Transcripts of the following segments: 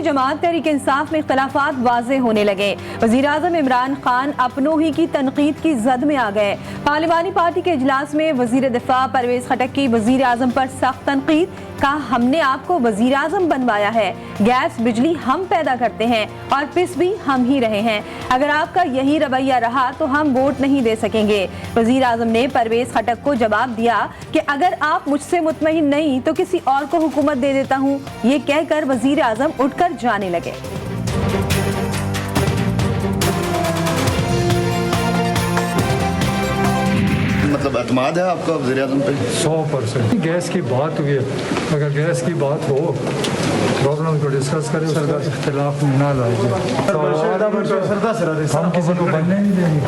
जमात तहरीक इंसाफ में इख्तलाफात वाज़ेह होने लगे। वज़ीर-ए-आज़म इमरान खान अपनों ही की तनकीद की जद में आ गए। पार्लिमानी पार्टी के इजलास में वज़ीर दिफा परवेज खटक की वज़ीर-ए-आज़म पर सख्त तनकीद। कहा, हमने आपको वज़ीर-ए-आज़म बनवाया है, गैस बिजली हम पैदा करते हैं और पिस भी हम ही रहे हैं। अगर आपका यही रवैया रहा तो हम वोट नहीं दे सकेंगे। वज़ीर-ए-आज़म ने परवेज खटक को जवाब दिया कि अगर आप मुझसे मुतमईन नहीं तो किसी और को हुकूमत दे देता हूँ। ये कहकर वज़ीर-ए-आज़म उठकर जाने लगे। मतलब एतमाद है आपका वज़ीर-ए-आज़म पे? 100%। गैस की बात हुई है, अगर गैस की बात हो प्रॉब्लम को डिस्कस करें, उसका इख्तिलाफ ना लाए, हम किसी को बनने नहीं देंगे।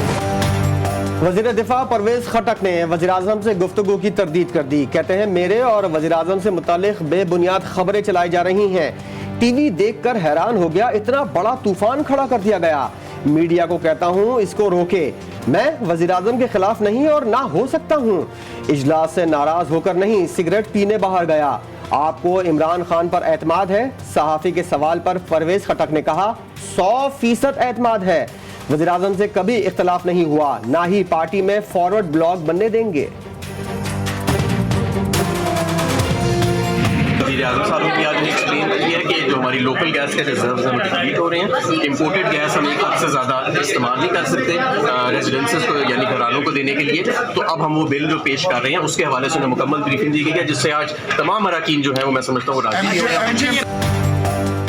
वज़ीर दिफा परवेज खटक ने वज़ीर-ए-आज़म से गुफ्तगू की तरदीद कर दी। कहते हैं, मेरे और वज़ीर-ए-आज़म से मुतालिक बेबुनियाद खबरें चलाई जा रही हैं। टीवी देखकर हैरान हो गया, इतना बड़ा तूफान खड़ा कर दिया गया। मीडिया को कहता हूँ इसको रोके। मैं वज़ीर-ए-आज़म के खिलाफ नहीं और ना हो सकता हूँ। इजलास से नाराज होकर नहीं, सिगरेट पीने बाहर गया। आपको इमरान खान पर एतमाद है? सहाफ़ी के सवाल पर परवेज खटक ने कहा, 100% एतमाद है। वज़ीर-ए-आज़म से कभी इख्तलाफ नहीं हुआ, ना ही पार्टी में फॉरवर्ड ब्लॉक बनने देंगे। वज़ीर-ए-आज़म साहब ने आज एक्सप्लेन किया कि जो हमारी लोकल गैस के रिजर्व्स हैं वो डिप्लीट हो रहे हैं। इंपोर्टेड गैस हम एक हद से ज़्यादा इस्तेमाल नहीं कर सकते रेजिडेंसेस को यानी घरानों को देने के लिए। तो अब हम वो बिल जो पेश कर रहे हैं उसके हवाले से मुकम्मल ब्रीफिंग दी गई है, जिससे आज तमाम अरकान जो है वो मैं समझता हूँ राज़ी हैं।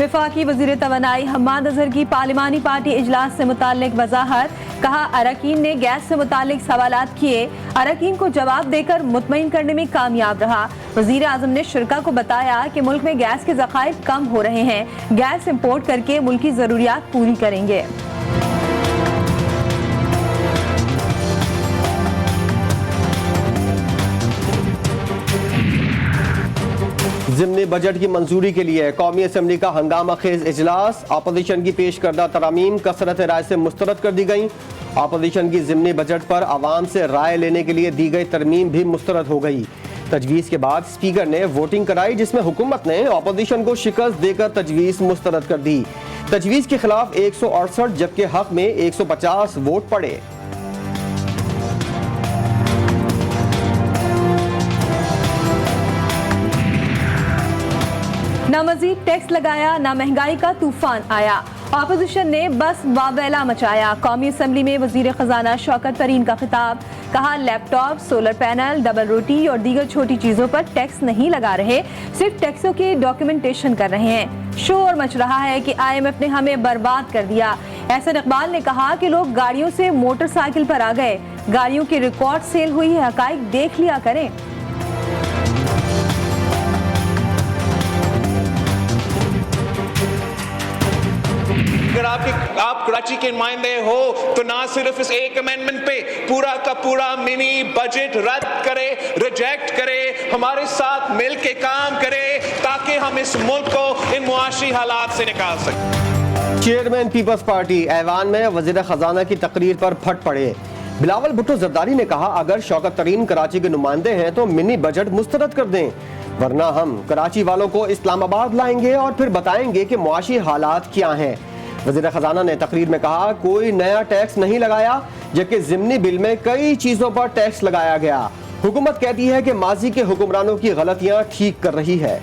वफाकी वज़ीर तवानाई हम्माद अज़हर की पार्लिमानी पार्टी इजलास से मुताल्लिक वज़ाहत। कहा, अरकान ने गैस से मुताल्लिक सवालात किए, अरकान को जवाब देकर मुतमईन करने में कामयाब रहा। वज़ीर-ए-आज़म ने शुरका को बताया कि मुल्क में गैस के ज़खायर कम हो रहे हैं, गैस इम्पोर्ट करके मुल्क की ज़रूरियात पूरी करेंगे। ज़िमनी बजट की मंजूरी के लिए कौमी असम्बली का हंगामा खेज इजलास। अपोजिशन की पेश करदा तरामीम कसरत राय से मुस्तरद कर दी गई। अपोजिशन की ज़िमनी बजट पर आवाम से राय लेने के लिए दी गई तरमीम भी मुस्तरद हो गई। तजवीज़ के बाद स्पीकर ने वोटिंग कराई, जिसमें हुकूमत ने अपोजिशन को शिकस्त देकर तजवीज़ मुस्तरद कर दी। तजवीज़ के खिलाफ 168 जबकि हक में 150 वोट पड़े। न मजीद टैक्स लगाया, न महंगाई का तूफान आया। अपोजिशन ने बस वावेला मचाया। कौमी असम्बली में वजीर खजाना शौकत तरीन का खिताब। कहा, लैपटॉप, सोलर पैनल, डबल रोटी और दीगर छोटी चीजों पर टैक्स नहीं लगा रहे, सिर्फ टैक्सों की डॉक्यूमेंटेशन कर रहे हैं। शोर मच रहा है कि IMF ने हमें बर्बाद कर दिया। एहसन इकबाल ने कहा कि लोग गाड़ियों से मोटरसाइकिल पर आ गए, गाड़ियों की रिकॉर्ड सेल हुई है, हकाइक देख लिया करें। अगर आप कराची के नुमाइंदे हो तो ना सिर्फ इस एक अमेंडमेंट पे पूरा का पूरा मिनी बजट रद्द करे, रिजेक्ट करे, हमारे साथ मिल के काम करे ताकि हम इस मुल्क को इन मुआशी हालात से निकाल सकें। चेयरमैन पीपल्स पार्टी ऐवान में वजीर खजाना की तकरीर पर फट पड़े। बिलावल भुट्टो जरदारी ने कहा, अगर शौकत तरीन कराची के नुमाइंदे हैं तो मिनी बजट मुस्तरद कर दें, वरना हम कराची वालों को इस्लामाबाद लाएंगे और फिर बताएंगे कि मुआशी हालात क्या हैं। वज़ीर खजाना ने तकरीर में कहा, कोई नया टैक्स नहीं लगाया, जबकि ज़िमनी बिल में कई चीजों पर टैक्स लगाया गया। हुकूमत कहती है कि माजी के हुक्मरानों की गलतियां ठीक कर रही है।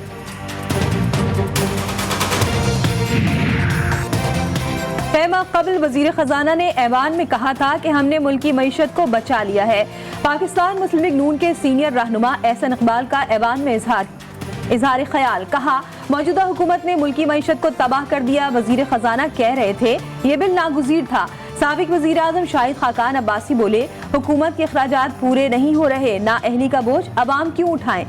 कबल वजीर खजाना ने ऐवान में कहा था कि हमने मुल्क की मईशत को बचा लिया है। पाकिस्तान मुस्लिम लीग नून के सीनियर रहनुमा एहसन इकबाल का ऐवान में इजहार ख्याल। कहा, मौजूदा हुकूमत ने मुल्की मईशत को तबाह कर दिया। वजीर खजाना कह रहे थे ये बिल नागुज़ीर था। साबिक वजीर आज़म शाहिद खाकान अब्बासी बोले, हुकूमत के अखराजात पूरे नहीं हो रहे, ना अहली का बोझ अवाम क्यों उठाएं।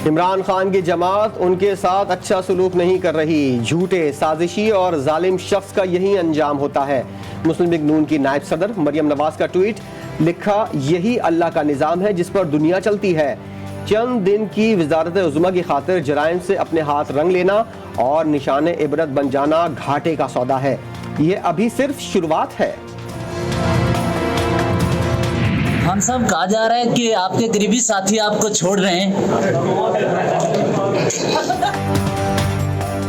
इमरान खान की जमात उनके साथ अच्छा सलूक नहीं कर रही। झूठे, साजिशी और जालिम शख्स का यही अंजाम होता है। मुस्लिम लीग नून की नायब सदर मरियम नवाज का ट्वीट, लिखा, यही अल्लाह का निज़ाम है जिस पर दुनिया चलती है। चंद दिन की वजारत उज़्मा की खातिर जराइम से अपने हाथ रंग लेना और निशान इबरत बन जाना घाटे का सौदा है। ये अभी सिर्फ शुरुआत है। हम सब कहा जा रहा है कि आपके करीबी साथी आपको छोड़ रहे हैं।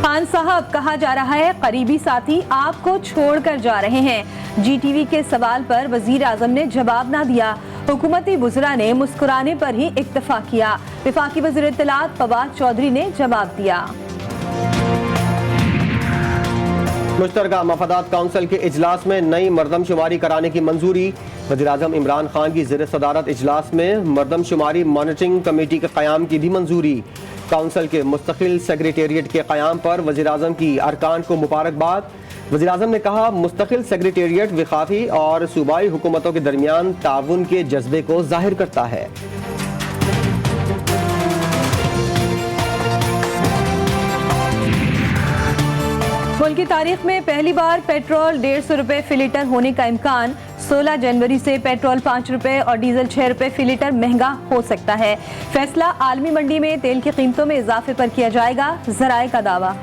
खान साहब, कहा जा रहा है करीबी साथी आपको छोड़कर जा रहे हैं। जीटीवी के सवाल पर वजीर आजम ने जवाब ना दिया। हुकूमती बुज़रा ने मुस्कुराने पर ही इक्तफा किया। वफाकी वज़ीर इत्तलात फवाद चौधरी ने जवाब दिया। मुश्तरका मफादात काउंसिल के इजलास में नई मरदमशुमारी कराने की मंजूरी। वज़ीर-ए-आज़म इमरान खान की ज़ेर सदारत इजलास में मरदमशुमारी मॉनिटरिंग कमेटी के क़याम की भी मंजूरी। काउंसिल के मुस्तकिल सेक्रेटेरिएट के क़याम पर वज़ीर-ए-आज़म की अरकान को मुबारकबाद। वज़ीर-ए-आज़म ने कहा, मुस्तकिल सेक्रेटेरिएट वफ़ाक़ी और सूबाई हुकूमतों के दरमियान ताउन के जज्बे को ज़ाहिर करता है। मुल्क की तारीख में पहली बार पेट्रोल 150 रुपए फी लीटर होने का इम्कान। 16 जनवरी से पेट्रोल 5 रुपए और डीजल 6 रुपए फी लीटर महंगा हो सकता है। फैसला आलमी मंडी में तेल की कीमतों में इजाफे पर किया जाएगा, ज़राए का दावा।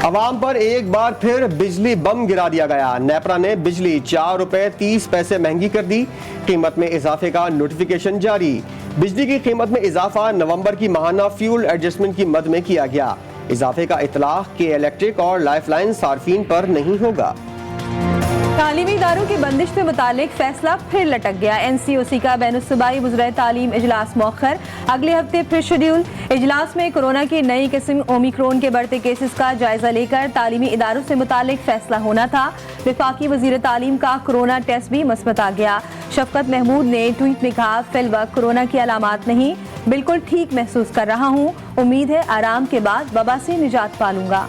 अवाम पर एक बार फिर बिजली बम गिरा दिया गया। नेपरा ने बिजली 4 रुपए 30 पैसे महंगी कर दी। कीमत में इजाफे का नोटिफिकेशन जारी। बिजली की कीमत में इजाफा नवंबर की माहाना फ्यूल एडजस्टमेंट की मद में किया गया। इजाफे का इतलाक के इलेक्ट्रिक और लाइफलाइन सार्फिन पर नहीं होगा। तालीमी इदारों की बंदिश से मुतालिक फैसला फिर लटक गया। NCOC का बैनुस्सूबाई वज़राए तालीम इजलास मौखर, अगले हफ्ते फिर शेड्यूल। इजलास में कोरोना की नई किस्म ओमिक्रॉन के बढ़ते केसेस का जायजा लेकर तालीमी इदारों से मुतालिक फैसला होना था। वफाकी वज़ीर तालीम का कोरोना टेस्ट भी मस्बत आ गया। शफकत महमूद ने ट्वीट में कहा, फिलवक्त कोरोना की अलामात नहीं, बिल्कुल ठीक महसूस कर रहा हूँ। उम्मीद है आराम के बाद वबा से निजात पालूंगा।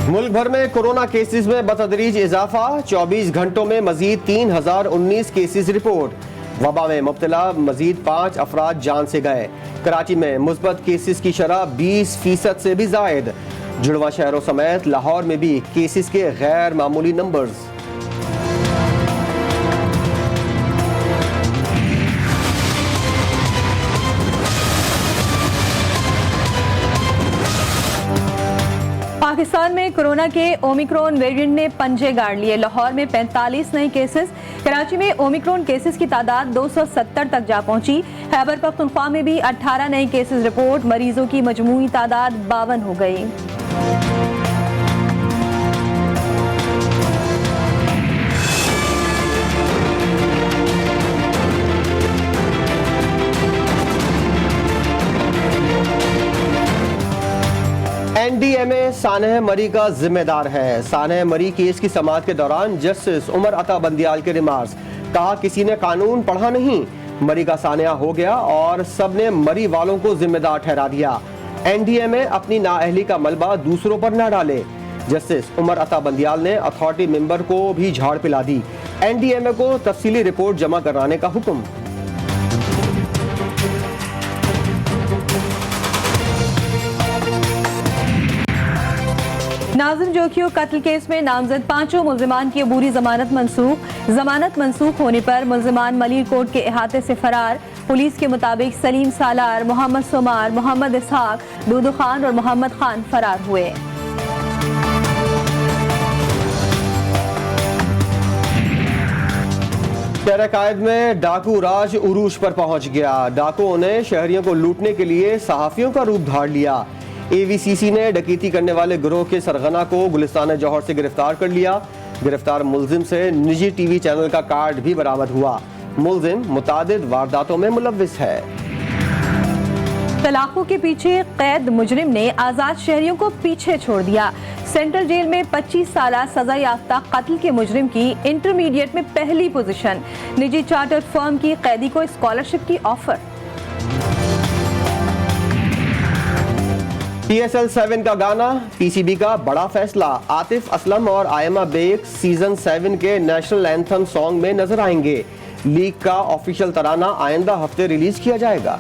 मुल्क भर में कोरोना केसेस में बतदरीज इजाफा। 24 घंटों में मजीद 3019 केसेस रिपोर्ट। वबा में मुब्तला मजीद 5 अफराद जान से गए। कराची में मुस्बत केसेस की शरह 20% से भी जायद। जुड़वा शहरों समेत लाहौर में भी केसेस के गैर मामूली नंबर्स। पाकिस्तान में कोरोना के ओमिक्रॉन वेरिएंट ने पंजे गाड़ लिए। लाहौर में 45 नए केसेस। कराची में ओमिक्रॉन केसेस की तादाद 270 तक जा पहुंची। खैबर पख्तूनख्वा में भी 18 नए केसेस रिपोर्ट। मरीजों की मजमूई तादाद 52 हो गई। NDMA सानह मरी का जिम्मेदार है। सानह मरी केस की समाअत के दौरान जस्टिस उमर अता बंदियाल के रिमार्क्स। कहा, किसी ने कानून पढ़ा नहीं, मरी का सानया हो गया और सबने मरी वालों को जिम्मेदार ठहरा दिया। NDMA अपनी नाअहली का मलबा दूसरों पर न डाले। जस्टिस उमर अता बंदियाल ने अथॉरिटी मेंबर को भी झाड़ पिला दी। NDMA को तफसीली रिपोर्ट जमा कराने का हुक्म। नाज़िम जोखियो कत्ल केस में नामजद 5 मुल्जिमान की अबूरी जमानत मनसूख। जमानत मनसूख होने पर मुल्जिमान मलिर कोर्ट के अहाते से फरार। पुलिस के मुताबिक सलीम सालार, मोहम्मद सोमार, मोहम्मद इसहाक, दूदू खान और मोहम्मद खान फरार हुए। तेरकायद में डाकू राज उरूज पर पहुंच गया। डाकुओं ने शहरियों को लूटने के लिए सहाफियों का रूप धार लिया। AVCC ने डकैती करने वाले गिरोह के सरगना को गुलिस्तान जौहर से गिरफ्तार कर लिया। गिरफ्तार मुल्जिम से निजी TV चैनल का कार्ड भी बरामद हुआ। मुल्जिम मुतादिद वारदातों में मुलव्विस है। तलाकों के पीछे कैद मुजरिम ने आजाद शहरियों को पीछे छोड़ दिया। सेंट्रल जेल में 25 साल सजा याफ्ता कत्ल के मुजरिम की इंटरमीडिएट में पहली पोजीशन। निजी चार्टर फर्म की कैदी को स्कॉलरशिप की ऑफर। TSL 7 का गाना, PCB का बड़ा फैसला। आतिफ असलम और आयमा बेग सीजन 7 के नेशनल एंथम सॉन्ग में नजर आएंगे। लीग का ऑफिशियल तराना आइंदा हफ्ते रिलीज किया जाएगा।